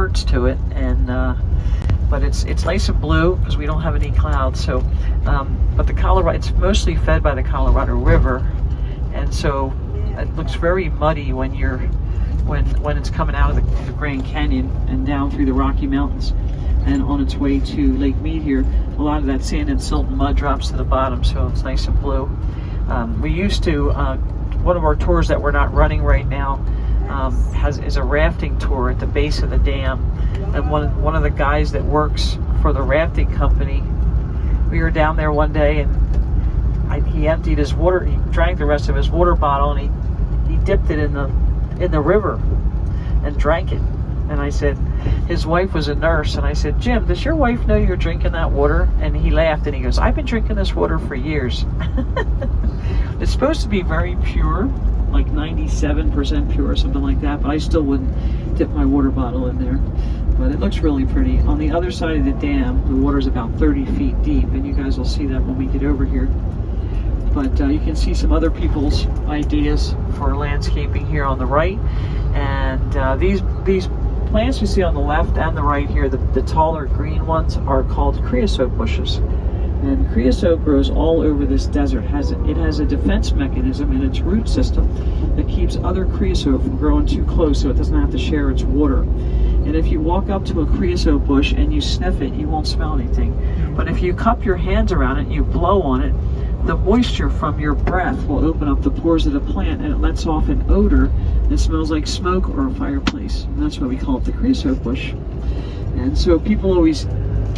words to it, and but it's nice and blue because we don't have any clouds. So, but the Colorado, it's mostly fed by the Colorado River, and so it looks very muddy when you're when it's coming out of the Grand Canyon and down through the Rocky Mountains and on its way to Lake Mead here. A lot of that sand and silt and mud drops to the bottom, so it's nice and blue. We used to, one of our tours that we're not running right now is a rafting tour at the base of the dam. And one of the guys that works for the rafting company, we were down there one day, and he emptied his water, he drank the rest of his water bottle, and he dipped it in the river and drank it. And I said, his wife was a nurse, and I said, Jim, does your wife know you're drinking that water? And he laughed and he goes, I've been drinking this water for years. It's supposed to be very pure, like 97% pure or something like that, but I still wouldn't dip my water bottle in there. But it looks really pretty. On the other side of the dam, the water's about 30 feet deep, and you guys will see that when we get over here. But you can see some other people's ideas for landscaping here on the right. And these plants you see on the left and the right here, the taller green ones, are called creosote bushes. And creosote grows all over this desert. It has a defense mechanism in its root system that keeps other creosote from growing too close, so it doesn't have to share its water. And if you walk up to a creosote bush and you sniff it, you won't smell anything. But if you cup your hands around it and you blow on it, the moisture from your breath will open up the pores of the plant, and it lets off an odor that smells like smoke or a fireplace. And that's why we call it the creosote bush. And so people always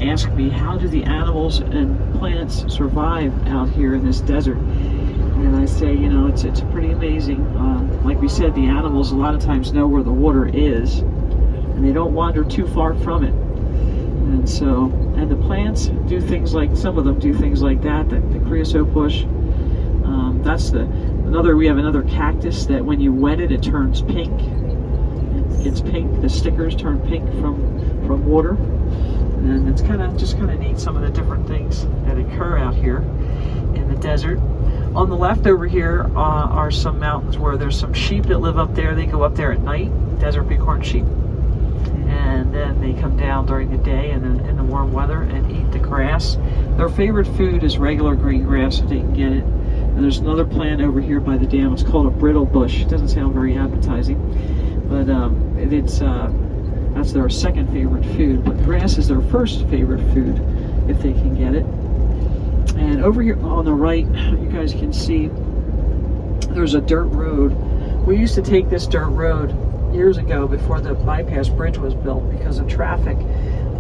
ask me, how do the animals and plants survive out here in this desert? And I say, you know, it's pretty amazing. Like we said, the animals a lot of times know where the water is, and they don't wander too far from it. And so, and the plants do things like, some of them do things like that, the creosote bush. We have another cactus that when you wet it, it turns pink. It's pink, the stickers turn pink from water. And it's kind of neat, some of the different things that occur out here in the desert. On the left over here are some mountains where there's some sheep that live up there. They go up there at night, desert bighorn sheep. And then they come down during the day and then in the warm weather and eat the grass. Their favorite food is regular green grass if they can get it. And there's another plant over here by the dam. It's called a brittle bush. It doesn't sound very appetizing, but that's their second favorite food. But grass is their first favorite food if they can get it. And over here on the right, you guys can see there's a dirt road. We used to take this dirt road years ago before the bypass bridge was built because of traffic.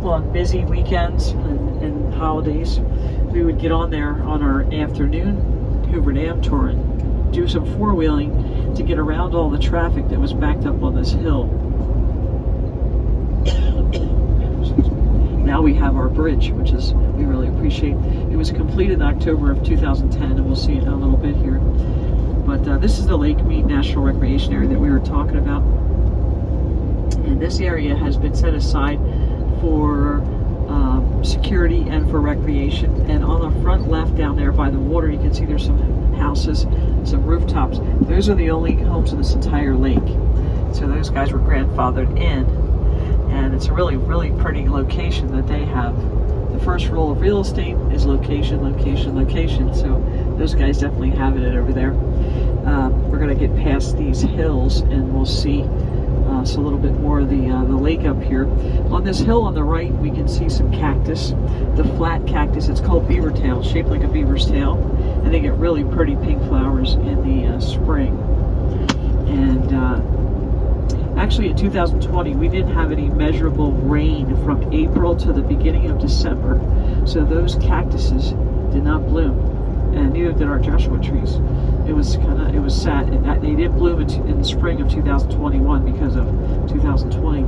On busy weekends and holidays, we would get on there on our afternoon Hoover Dam tour and do some four-wheeling to get around all the traffic that was backed up on this hill. Now we have our bridge, which is we really appreciate. It was completed in October of 2010, and we'll see it in a little bit here. But this is the Lake Mead National Recreation Area that we were talking about. And this area has been set aside for security and for recreation. And on the front left down there by the water, you can see there's some houses, some rooftops. Those are the only homes in this entire lake. So those guys were grandfathered in. And it's a really, really pretty location that they have. The first rule of real estate is location, location, location. So those guys definitely have it over there. We're going to get past these hills and we'll see a little bit more of the lake up here. On this hill on the right, we can see some cactus. The flat cactus, it's called beaver tail, shaped like a beaver's tail. And they get really pretty pink flowers in the spring. And actually in 2020, we didn't have any measurable rain from April to the beginning of December. So those cactuses did not bloom. And neither did our Joshua trees. It was sad. And they did bloom in the spring of 2021 because of 2020.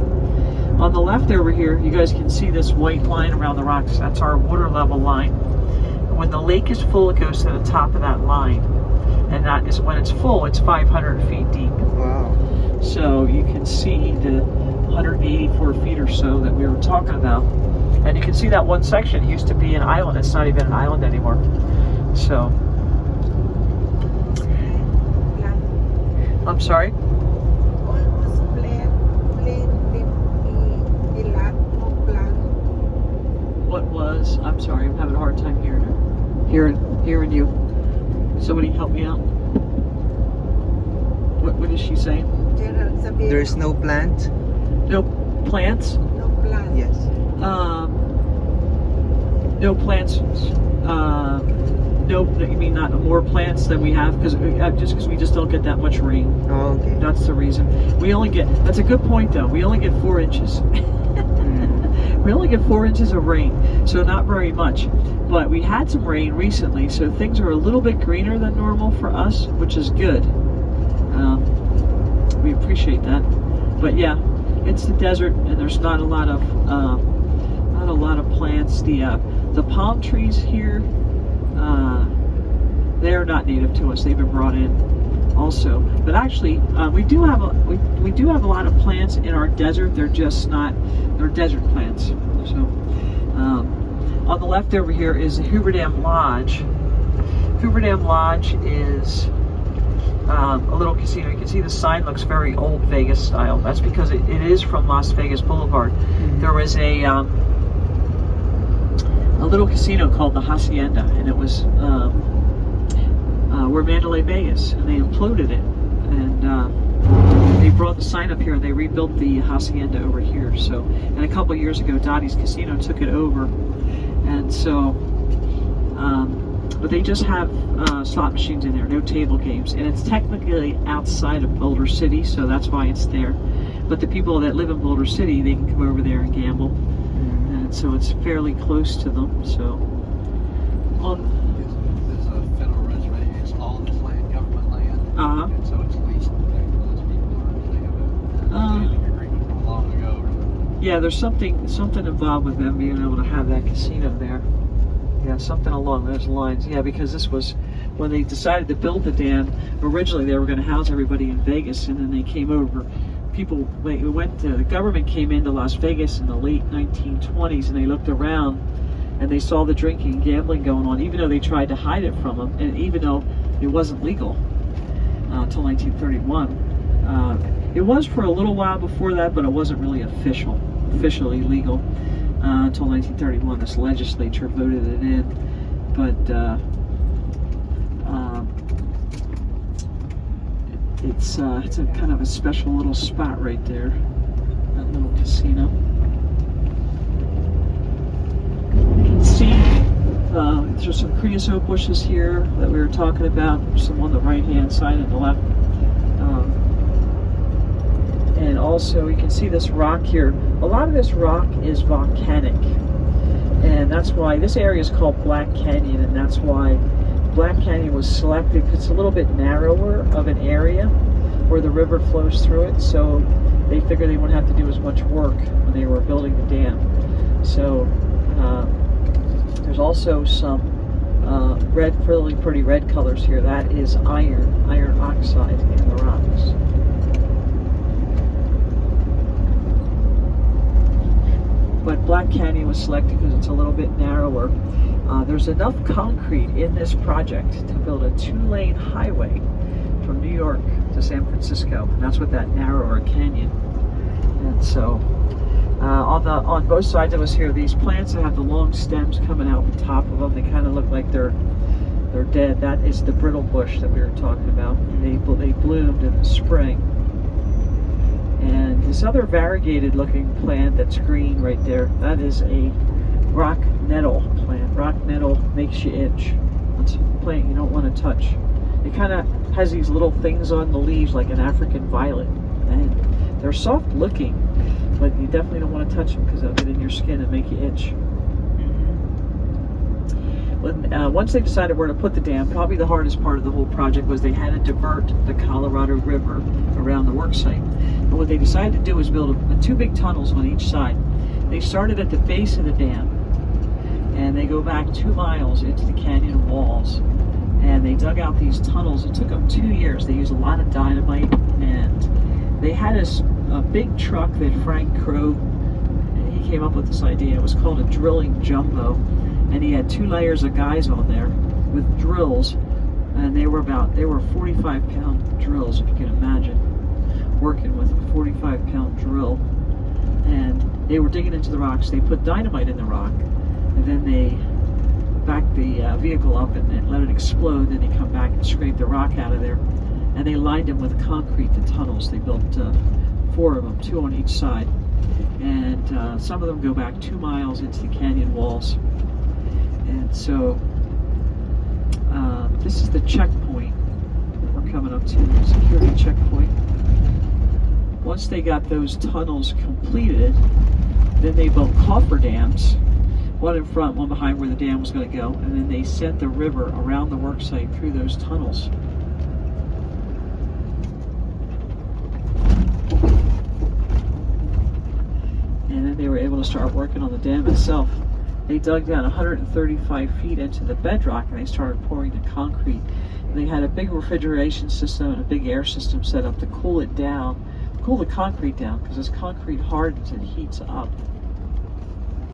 On the left over here, you guys can see this white line around the rocks. That's our water level line. When the lake is full, it goes to the top of that line. And that is when it's full, it's 500 feet deep. Wow. So you can see the 184 feet or so that we were talking about. And you can see that one section used to be an island. It's not even an island anymore. So, I'm sorry? Almost plain was, I'm sorry, I'm having a hard time hearing you. Somebody help me out. What is she saying? There's no plant? No plants? No plant. Yes. No plants. No, you mean not more plants than we have? Because we just don't get that much rain. Oh, okay. That's the reason. We only get. That's a good point, though. We only get 4 inches. We only get 4 inches of rain, so not very much. But we had some rain recently, so things are a little bit greener than normal for us, which is good. We appreciate that. But yeah, it's the desert, and there's not a lot of plants. The palm trees here, they're not native to us. They've been brought in also. But actually, we do have a lot of plants in our desert. They're just not. They're desert plants. So on the left over here is the Hoover Dam Lodge. Hoover Dam Lodge is a little casino. You can see the sign looks very old Vegas style. That's because it is from Las Vegas Boulevard. There was a little casino called the Hacienda, and it was where Mandalay Bay is, and they imploded it, and they brought the sign up here, and they rebuilt the Hacienda over here. So, and a couple of years ago, Dottie's Casino took it over, and so, but they just have slot machines in there, no table games, and it's technically outside of Boulder City, so that's why it's there. But the people that live in Boulder City, they can come over there and gamble. So it's fairly close to them. So on There's a federal reservation. It's all this land, government land. And so it's leased to those people. They have a standing agreement from long ago. yeah, there's something involved with them being able to have that casino there. Yeah, something along those lines. Yeah, because this was when they decided to build the dam. Originally, they were going to house everybody in Vegas, and then they came over. The government came into Las Vegas in the late 1920s, and they looked around and they saw the drinking and gambling going on, even though they tried to hide it from them, and even though it wasn't legal until 1931. It was for a little while before that, but it wasn't really officially legal until 1931. This legislature voted it in, but it's a kind of a special little spot right there, that little casino. You can see there's some creosote bushes here that we were talking about. There's some on the right hand side and the left. And also you can see this rock here. A lot of this rock is volcanic, and that's why this area is called Black Canyon, and that's why Black Canyon was selected because it's a little bit narrower of an area where the river flows through it, so they figured they wouldn't have to do as much work when they were building the dam. So there's also some really pretty red colors here. That is iron oxide in the rocks. But Black Canyon was selected because it's a little bit narrower. There's enough concrete in this project to build a 2-lane highway from New York to San Francisco, and that's with that narrower canyon. And so on both sides of us here, these plants that have the long stems coming out the top of them, they kind of look like they're dead. That is the brittle bush that we were talking about. They bloomed in the spring. And this other variegated looking plant that's green right there, that is a rock nettle plant. Rock nettle makes you itch. It's a plant you don't want to touch. It kind of has these little things on the leaves like an African violet, and they're soft looking, but you definitely don't want to touch them because they'll get in your skin and make you itch. Once they decided where to put the dam, probably the hardest part of the whole project was they had to divert the Colorado River around the work site. But what they decided to do was build 2 big tunnels on each side. They started at the base of the dam, and they go back 2 miles into the canyon walls, and they dug out these tunnels. It took them 2 years. They used a lot of dynamite, and they had a big truck that Frank Crow, he came up with this idea. It was called a drilling jumbo, and he had 2 layers of guys on there with drills, and they were 45-pound drills, if you can imagine, working with a 45-pound drill. And they were digging into the rocks. They put dynamite in the rock, and then they back the vehicle up and let it explode. Then they come back and scrape the rock out of there, and they lined them with concrete, the tunnels. They built 4 of them, 2 on each side, and some of them go back 2 miles into the canyon walls. And so this is the checkpoint we're coming up to, security checkpoint. Once they got those tunnels completed, then they built cofferdams, one in front, one behind where the dam was going to go, and then they sent the river around the worksite through those tunnels. And then they were able to start working on the dam itself. They dug down 135 feet into the bedrock and they started pouring the concrete. And they had a big refrigeration system and a big air system set up to cool it down, cool the concrete down, because as concrete hardens, it heats up.